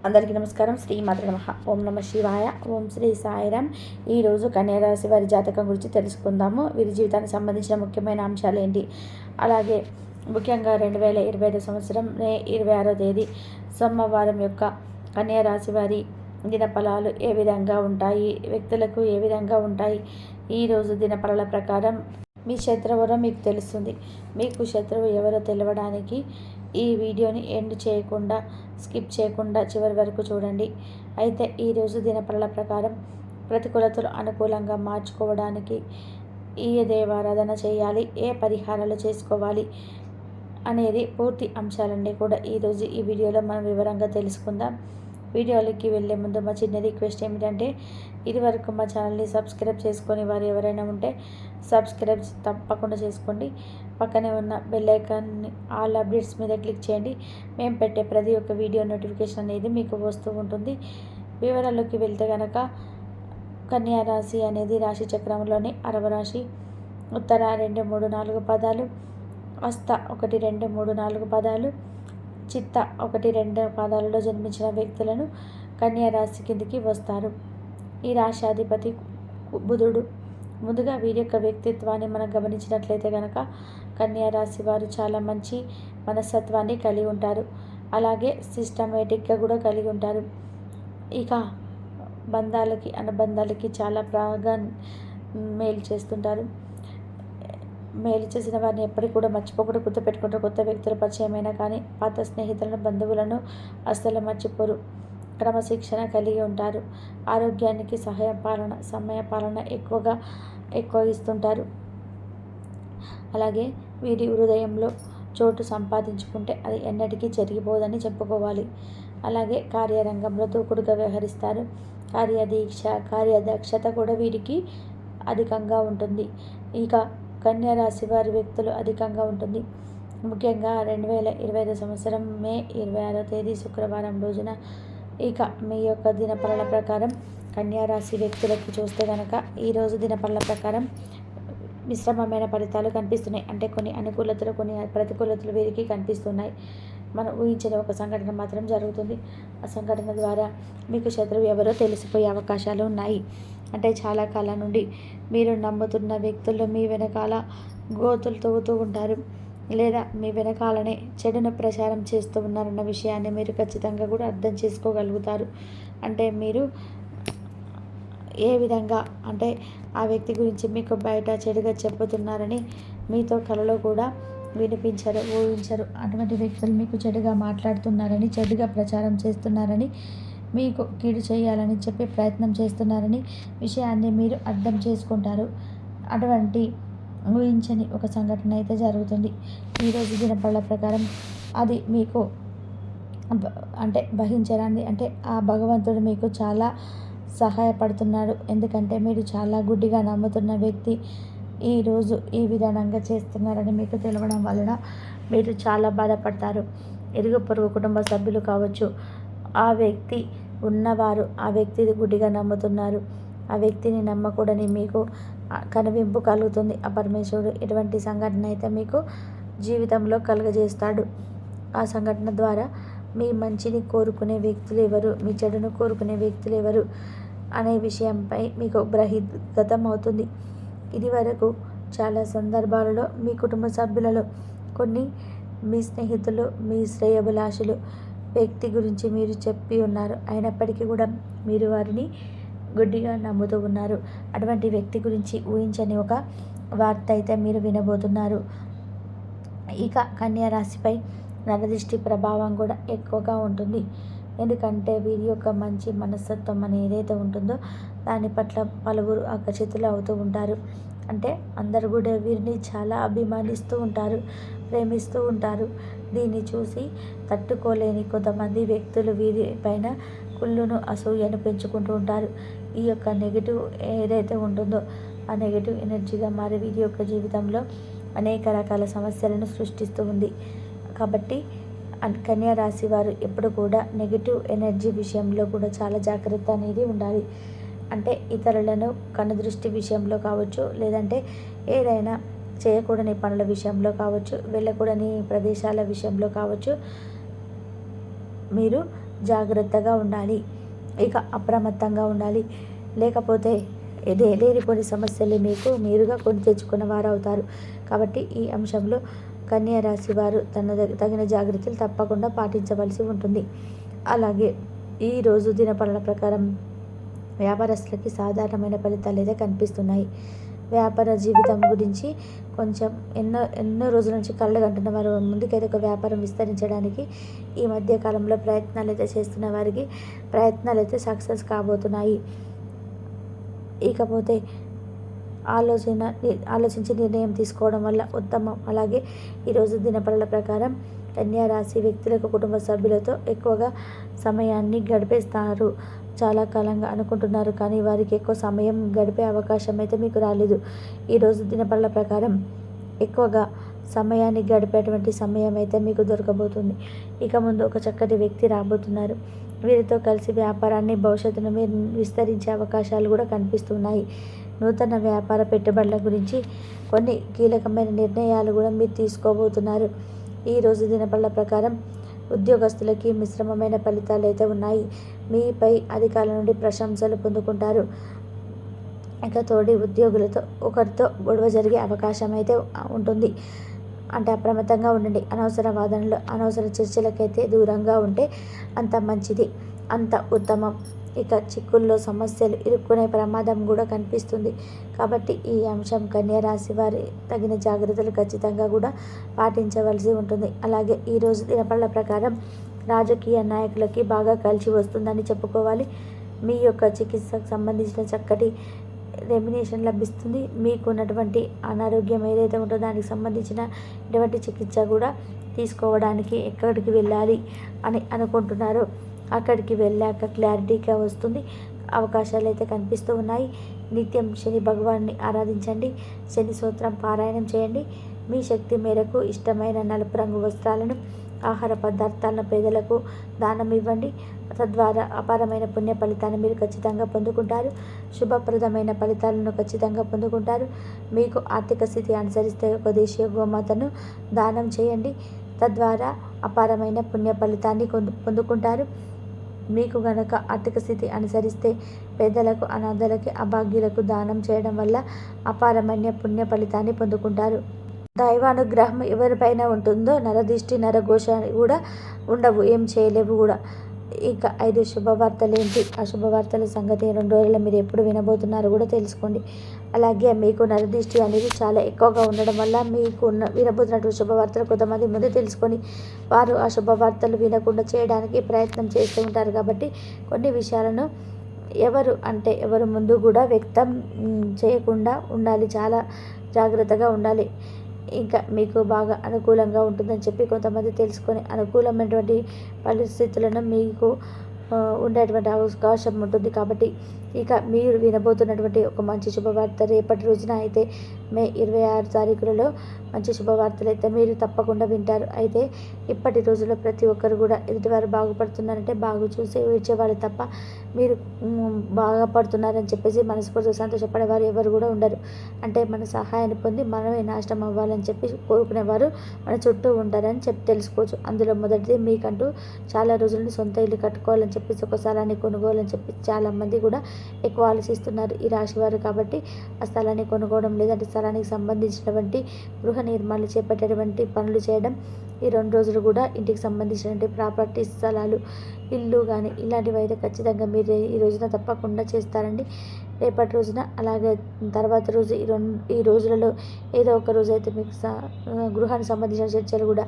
అందరికీ నమస్కారం. శ్రీ మాత్ర నమః. ఓం నమ శివాయ. ఓం శ్రీ సాయిరామ్. ఈరోజు కన్యారాశి వారి జాతకం గురించి తెలుసుకుందాము. వీరి జీవితానికి సంబంధించిన ముఖ్యమైన అంశాలు ఏంటి, అలాగే ముఖ్యంగా 2025 సంవత్సరం మే 26వ తేదీ సోమవారం యొక్క కన్యారాశి వారి దినఫలాలు ఏ విధంగా ఉంటాయి, వ్యక్తులకు ఏ విధంగా ఉంటాయి. ఈరోజు దినఫలాల ప్రకారం మీ శత్రువు ఎవరో మీకు తెలుస్తుంది. మీకు శత్రువు ఎవరో తెలవడానికి ఈ వీడియోని ఎండ్ చేయకుండా, స్కిప్ చేయకుండా చివరి వరకు చూడండి. అయితే ఈరోజు దినఫలాల ప్రకారం ప్రతికూలతలు అనుకూలంగా మార్చుకోవడానికి ఏ దేవారాధన చేయాలి, ఏ పరిహారాలు చేసుకోవాలి అనేది పూర్తి అంశాలన్నీ కూడా ఈరోజు ఈ వీడియోలో మనం వివరంగా తెలుసుకుందాం. వీడియోలకి వెళ్ళే ముందు మా చిన్న రిక్వెస్ట్ ఏమిటంటే, ఇదివరకు మా ఛానల్ని సబ్స్క్రైబ్ చేసుకొని వారు ఎవరైనా ఉంటే సబ్స్క్రైబ్ తప్పకుండా చేసుకోండి. పక్కనే ఉన్న బెల్ ఐకాన్ని ఆల్ అప్డేట్స్ మీద క్లిక్ చేయండి. మేము పెట్టే ప్రతి ఒక్క వీడియో నోటిఫికేషన్ అనేది మీకు వస్తూ ఉంటుంది. వివరాల్లోకి వెళ్తే కనుక కన్యా రాశి అనేది రాశి చక్రంలోని 6వ రాశి. ఉత్తర 2, 3, 4 పదాలు, హస్త 1, 2, 3, 4 పదాలు, చిత్త 1, 2 పాదాలలో జన్మించిన వ్యక్తులను కన్యా రాశి కిందికి వస్తారు. ఈ రాశాధిపతి బుధుడు. ముందుగా వీరి యొక్క వ్యక్తిత్వాన్ని మనం గమనించినట్లయితే కనుక కన్యా రాశి వారు చాలా మంచి మనస్తత్వాన్ని కలిగి ఉంటారు. అలాగే సిస్టమేటిక్గా కూడా కలిగి ఉంటారు. ఇక బంధాలకి అనుబంధాలకి చాలా బాగా మేలు చేస్తుంటారు. మేలు చేసిన వారిని ఎప్పటికీ కూడా మర్చిపోకుండా గుర్తుపెట్టుకుంటారు. కొత్త వ్యక్తుల పరిచయమైనా కానీ పాత స్నేహితులను, బంధువులను అస్సలు మర్చిపోరు. క్రమశిక్షణ కలిగి ఉంటారు. ఆరోగ్యానికి సమయ పాలన ఎక్కువ ఇస్తుంటారు. అలాగే వీరి హృదయంలో చోటు సంపాదించుకుంటే అది ఎన్నటికీ జరిగిపోదని చెప్పుకోవాలి. అలాగే కార్యరంగంలో దూకుడుగా వ్యవహరిస్తారు. కార్యదక్షత కూడా వీరికి అధికంగా ఉంటుంది. ఇక కన్యా రాశి వారి వ్యక్తులు అధికంగా ఉంటుంది. ముఖ్యంగా 2025 సంవత్సరం మే 26వ తేదీ శుక్రవారం రోజున ఇక మీ యొక్క దినఫలాల ప్రకారం కన్యా రాశి వ్యక్తులకి చూస్తే కనుక ఈరోజు దినఫలాల ప్రకారం మిశ్రమమైన ఫలితాలు కనిపిస్తున్నాయి. అంటే కొన్ని అనుకూలతలు, కొన్ని ప్రతికూలతలు వీరికి కనిపిస్తున్నాయి. మనం ఊహించిన ఒక సంఘటన మాత్రం జరుగుతుంది. ఆ సంఘటన ద్వారా మీకు శత్రువు ఎవరో తెలిసిపోయే అవకాశాలు ఉన్నాయి. అంటే చాలా కాలం నుండి మీరు నమ్ముతున్న వ్యక్తులు మీ వెనకాల గోతులు తవ్వుతూ ఉంటారు, లేదా మీ వెనకాలనే చెడును ప్రచారం చేస్తూ ఉన్నారన్న విషయాన్ని మీరు ఖచ్చితంగా కూడా అర్థం చేసుకోగలుగుతారు. అంటే మీరు ఏ విధంగా అంటే ఆ వ్యక్తి గురించి మీకు బయట చెడుగా చెప్పుతున్నారని మీతో కలలో కూడా వినిపించరు, ఊహించరు. అటువంటి వ్యక్తులు మీకు చెడుగా మాట్లాడుతున్నారని, చెడుగా ప్రచారం చేస్తున్నారని, మీకు కీడు చేయాలని చెప్పి ప్రయత్నం చేస్తున్నారని విషయాన్ని మీరు అర్థం చేసుకుంటారు. అటువంటి ఊహించని ఒక సంఘటన అయితే జరుగుతుంది. ఈరోజు దినఫలాల ప్రకారం అది మీకు అంటే భరించరాని, అంటే ఆ భగవంతుడు మీకు చాలా సహాయపడుతున్నాడు. ఎందుకంటే మీరు చాలా గుడ్డిగా నమ్ముతున్న వ్యక్తి ఈరోజు ఈ విధానంగా చేస్తున్నారని మీకు తెలవడం వలన మీరు చాలా బాధపడతారు. ఇరుగు పొరుగు కుటుంబ సభ్యులు కావచ్చు, ఆ వ్యక్తి ఉన్నవారు ఆ వ్యక్తిని గుడ్డిగా నమ్ముతున్నారు. ఆ వ్యక్తిని నమ్మకూడని మీకు కనువింపు కలుగుతుంది ఆ పరమేశ్వరుడు. ఎటువంటి సంఘటన అయితే మీకు జీవితంలో కలుగజేస్తాడు. ఆ సంఘటన ద్వారా మీ మంచిని కోరుకునే వ్యక్తులు ఎవరు, మీ చెడును కోరుకునే వ్యక్తులు ఎవరు అనే విషయంపై మీకు బహిర్గతం అవుతుంది. ఇది వరకు చాలా సందర్భాలలో మీ కుటుంబ సభ్యులలో కొన్ని మీ స్నేహితులు, మీ శ్రేయోభిలాషులు వ్యక్తి గురించి మీరు చెప్పి ఉన్నారు. అయినప్పటికీ కూడా మీరు వారిని గుడ్డిగా నమ్ముతూ ఉన్నారు. అటువంటి వ్యక్తి గురించి ఊహించని ఒక వార్త అయితే మీరు వినబోతున్నారు. ఇక కన్యా రాశిపై నరదృష్టి ప్రభావం కూడా ఎక్కువగా ఉంటుంది. ఎందుకంటే వీరి యొక్క మంచి మనస్తత్వం అని ఏదైతే ఉంటుందో దాని పట్ల పలువురు ఆకర్షితులు అవుతూ ఉంటారు. అంటే అందరు కూడా వీరిని చాలా అభిమానిస్తూ ఉంటారు, ప్రేమిస్తూ ఉంటారు. దీన్ని చూసి తట్టుకోలేని కొంతమంది వ్యక్తులు వీరి పైన కుళ్ళును, అసూయను పెంచుకుంటూ ఉంటారు. ఈ యొక్క నెగిటివ్ ఏదైతే ఉంటుందో ఆ నెగిటివ్ ఎనర్జీగా మారి వీరి యొక్క జీవితంలో అనేక రకాల సమస్యలను సృష్టిస్తూ ఉంది. కాబట్టి కన్యా రాశి వారు ఎప్పుడు కూడా నెగిటివ్ ఎనర్జీ విషయంలో కూడా చాలా జాగ్రత్త అనేది ఉండాలి. అంటే ఇతరులను కనుదృష్టి విషయంలో కావచ్చు, లేదంటే ఏదైనా చేయకూడని పనుల విషయంలో కావచ్చు, వెళ్ళకూడని ప్రదేశాల విషయంలో కావచ్చు, మీరు జాగ్రత్తగా ఉండాలి. ఇక అప్రమత్తంగా ఉండాలి. లేకపోతే ఇదే లేనిపోని సమస్యలు మీకు మీరుగా కొని తెచ్చుకున్న వారు అవుతారు. కాబట్టి ఈ అంశంలో కన్యా రాశి వారు తగిన జాగ్రత్తలు తప్పకుండా పాటించవలసి ఉంటుంది. అలాగే ఈరోజు దినపలన ప్రకారం వ్యాపారస్తులకి సాధారణమైన ఫలితాలు అయితే కనిపిస్తున్నాయి. వ్యాపార జీవితం గురించి కొంచెం ఎన్నో ఎన్నో రోజుల నుంచి కళ్ళగంటున్న వారు ముందుకైతే ఒక వ్యాపారం విస్తరించడానికి ఈ మధ్య కాలంలో ప్రయత్నాలు అయితే చేస్తున్న వారికి ప్రయత్నాలు అయితే సక్సెస్ కాబోతున్నాయి. ఇకపోతే ఆలోచించి నిర్ణయం తీసుకోవడం వల్ల ఉత్తమం. అలాగే ఈరోజు దినపలన ప్రకారం కన్యా రాశి వ్యక్తులకు కుటుంబ సభ్యులతో ఎక్కువగా సమయాన్ని గడిపేస్తారు. చాలా కాలంగా అనుకుంటున్నారు, కానీ వారికి ఎక్కువ సమయం గడిపే అవకాశం అయితే మీకు రాలేదు. ఈరోజు దినపలన ప్రకారం ఎక్కువగా సమయాన్ని గడిపేటువంటి సమయం అయితే మీకు దొరకబోతుంది. ఇక ముందు ఒక చక్కటి వ్యక్తి రాబోతున్నారు. వీరితో కలిసి వ్యాపారాన్ని భవిష్యత్తును మీరు విస్తరించే అవకాశాలు కూడా కనిపిస్తున్నాయి. నూతన వ్యాపార పెట్టుబడుల గురించి కొన్ని కీలకమైన నిర్ణయాలు కూడా మీరు తీసుకోబోతున్నారు. ఈరోజు దినపలన ప్రకారం ఉద్యోగస్తులకి మిశ్రమమైన ఫలితాలు అయితే ఉన్నాయి. మీపై అధికారుల నుండి ప్రశంసలు పొందుకుంటారు. ఇక తోటి ఉద్యోగులతో ఒకరితో గొడవ జరిగే అవకాశం అయితే ఉంటుంది. అంటే అప్రమత్తంగా ఉండండి. అనవసర వాదనలు, అనవసర చర్చలకైతే దూరంగా ఉంటే అంత మంచిది, అంత ఉత్తమం. ఇక చిక్కుల్లో సమస్యలు ఇరుక్కునే ప్రమాదం కూడా కనిపిస్తుంది. కాబట్టి ఈ అంశం కన్యా రాశి వారి తగిన జాగ్రత్తలు ఖచ్చితంగా కూడా పాటించవలసి ఉంటుంది. అలాగే ఈరోజు దినపలన ప్రకారం రాజకీయ నాయకులకి బాగా కలిసి వస్తుందని చెప్పుకోవాలి. మీ యొక్క చికిత్సకు సంబంధించిన చక్కటి రెమ్యునేషన్ లభిస్తుంది. మీకు ఉన్నటువంటి అనారోగ్యం ఏదైతే ఉంటుందో దానికి సంబంధించిన ఎటువంటి చికిత్స కూడా తీసుకోవడానికి ఎక్కడికి వెళ్ళాలి అని అనుకుంటున్నారో అక్కడికి వెళ్ళాక క్లారిటీగా వస్తుంది. అవకాశాలు అయితే కనిపిస్తూ ఉన్నాయి. నిత్యం శని భగవాన్ని ఆరాధించండి. శని స్తోత్రం పారాయణం చేయండి. మీ శక్తి మేరకు ఇష్టమైన నలుపు రంగు వస్త్రాలను, ఆహార పదార్థాలను పేదలకు దానం ఇవ్వండి. తద్వారా అపారమైన పుణ్య ఫలితాన్ని మీరు ఖచ్చితంగా పొందుకుంటారు. శుభప్రదమైన ఫలితాలను ఖచ్చితంగా పొందుకుంటారు. మీకు ఆర్థిక స్థితి అనుసరిస్తే ఒక దేశీయ గోమాతను దానం చేయండి. తద్వారా అపారమైన పుణ్య ఫలితాన్ని పొందుకుంటారు. మీకు గనక ఆర్థిక స్థితి అనుసరిస్తే పేదలకు, అనాథలకి, అభాగ్యులకు దానం చేయడం వల్ల అపారమైన పుణ్య ఫలితాన్ని పొందుకుంటారు. దైవానుగ్రహం ఎవరిపైన ఉంటుందో నరదిష్టి, నరఘోష కూడా ఉండవు, ఏం చేయలేవు కూడా. ఇక 5 శుభవార్తలు ఏంటి, ఆ శుభవార్తల సంగతి 2 రోజుల్లో మీరు ఎప్పుడు వినబోతున్నారో కూడా తెలుసుకోండి. అలాగే మీకు నరదిష్టి అనేది చాలా ఎక్కువగా ఉండడం వల్ల మీకు వినబోతున్నటువంటి శుభవార్తలు కొంతమంది ముందు తెలుసుకొని వారు ఆ శుభవార్తలు వినకుండా చేయడానికి ప్రయత్నం చేస్తూ ఉంటారు. కాబట్టి కొన్ని విషయాలను ఎవరు ముందు కూడా వ్యక్తం చేయకుండా ఉండాలి. చాలా జాగ్రత్తగా ఉండాలి. ఇంకా మీకు బాగా అనుకూలంగా ఉంటుందని చెప్పి కొంతమంది తెలుసుకొని అనుకూలమైనటువంటి పరిస్థితులను మీకు ఉండేటువంటి అవకాశం ఉంటుంది. కాబట్టి ఇక మీరు వినబోతున్నటువంటి ఒక మంచి శుభవార్త రేపటి రోజున అయితే మే 26 తారీఖులలో మంచి శుభవార్తలు అయితే మీరు తప్పకుండా వింటారు. అయితే ఇప్పటి రోజుల్లో ప్రతి ఒక్కరు కూడా ఎదుటివారు బాగుపడుతున్నారంటే బాగు చూసి ఏడ్చేవారు తప్ప మీరు బాగుపడుతున్నారని చెప్పేసి మనస్ఫూర్తిగా సంతోషపడేవారు ఎవరు కూడా ఉండరు. అంటే మన సహాయాన్ని పొంది మనమే నాశనం అవ్వాలని చెప్పి కోరుకునేవారు మన చుట్టూ ఉంటారని చెప్పి తెలుసుకోవచ్చు. అందులో మొదటిది మీకంటూ చాలా రోజుల నుండి సొంత ఇల్లు కట్టుకోవాలని చెప్పేసి ఒక స్థలాన్ని కొనుక్కోవాలని చెప్పి చాలామంది కూడా ఎక్కువ ఆలోచిస్తున్నారు ఈ రాశివారు. కాబట్టి ఆ స్థలాన్ని కొనుక్కోవడం లేదంటే స్థలానికి సంబంధించినటువంటి గృహ నిర్మాణాలు చేపట్టేటువంటి పనులు చేయడం, ఈ 2 రోజులు కూడా ఇంటికి సంబంధించినటువంటి ప్రాపర్టీ, స్థలాలు, ఇల్లు కానీ ఇలాంటివి అయితే ఖచ్చితంగా మీరు ఈ రోజున తప్పకుండా చేస్తారండి. రేపటి రోజున అలాగే తర్వాత రోజు ఈ రోజులలో ఏదో ఒక రోజు అయితే మీకు గృహానికి సంబంధించిన చర్చలు కూడా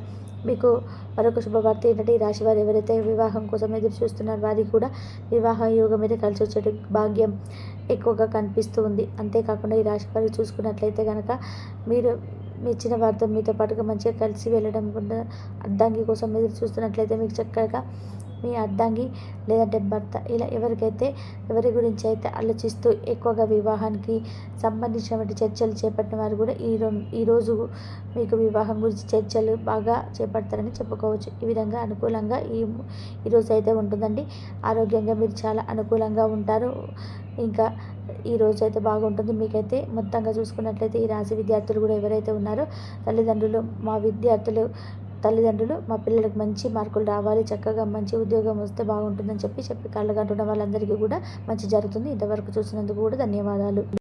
మీకు మరొక శుభవార్త ఏంటంటే ఈ రాశి వారు ఎవరైతే వివాహం కోసం ఎదురు చూస్తున్నారో వారికి కూడా వివాహ యోగం మీద కలిసి వచ్చే భాగ్యం ఎక్కువగా కనిపిస్తూ ఉంది. అంతేకాకుండా ఈ రాశి వారు చూసుకున్నట్లయితే కనుక మీరు మెచ్చిన వారితో మీతో పాటుగా మంచిగా కలిసి వెళ్ళడం కూడా అర్ధాంగి కోసం ఎదురు చూస్తున్నట్లయితే మీకు చక్కగా మీ అర్ధాంగి లేదంటే భర్త ఇలా ఎవరి గురించి అయితే ఆలోచిస్తూ ఎక్కువగా వివాహానికి సంబంధించినటువంటి చర్చలు చేపట్టిన వారు కూడా ఈరోజు మీకు వివాహం గురించి చర్చలు బాగా చేపడతారని చెప్పుకోవచ్చు. ఈ విధంగా అనుకూలంగా ఈరోజు అయితే ఉంటుందండి. ఆరోగ్యంగా మీరు చాలా అనుకూలంగా ఉంటారు. ఇంకా ఈ రోజు అయితే బాగుంటుంది. మీకైతే మొత్తంగా చూసుకున్నట్లయితే ఈ రాశి విద్యార్థులు కూడా ఎవరైతే ఉన్నారో తల్లిదండ్రులు మా విద్యార్థులు తల్లిదండ్రులు మా పిల్లలకు మంచి మార్కులు రావాలి, చక్కగా మంచి ఉద్యోగం వస్తే బాగుంటుందని చెప్పి కళ్ళగంటున్న వాళ్ళందరికీ కూడా మంచి జరుగుతుంది. ఇంతవరకు చూసినందుకు కూడా ధన్యవాదాలు.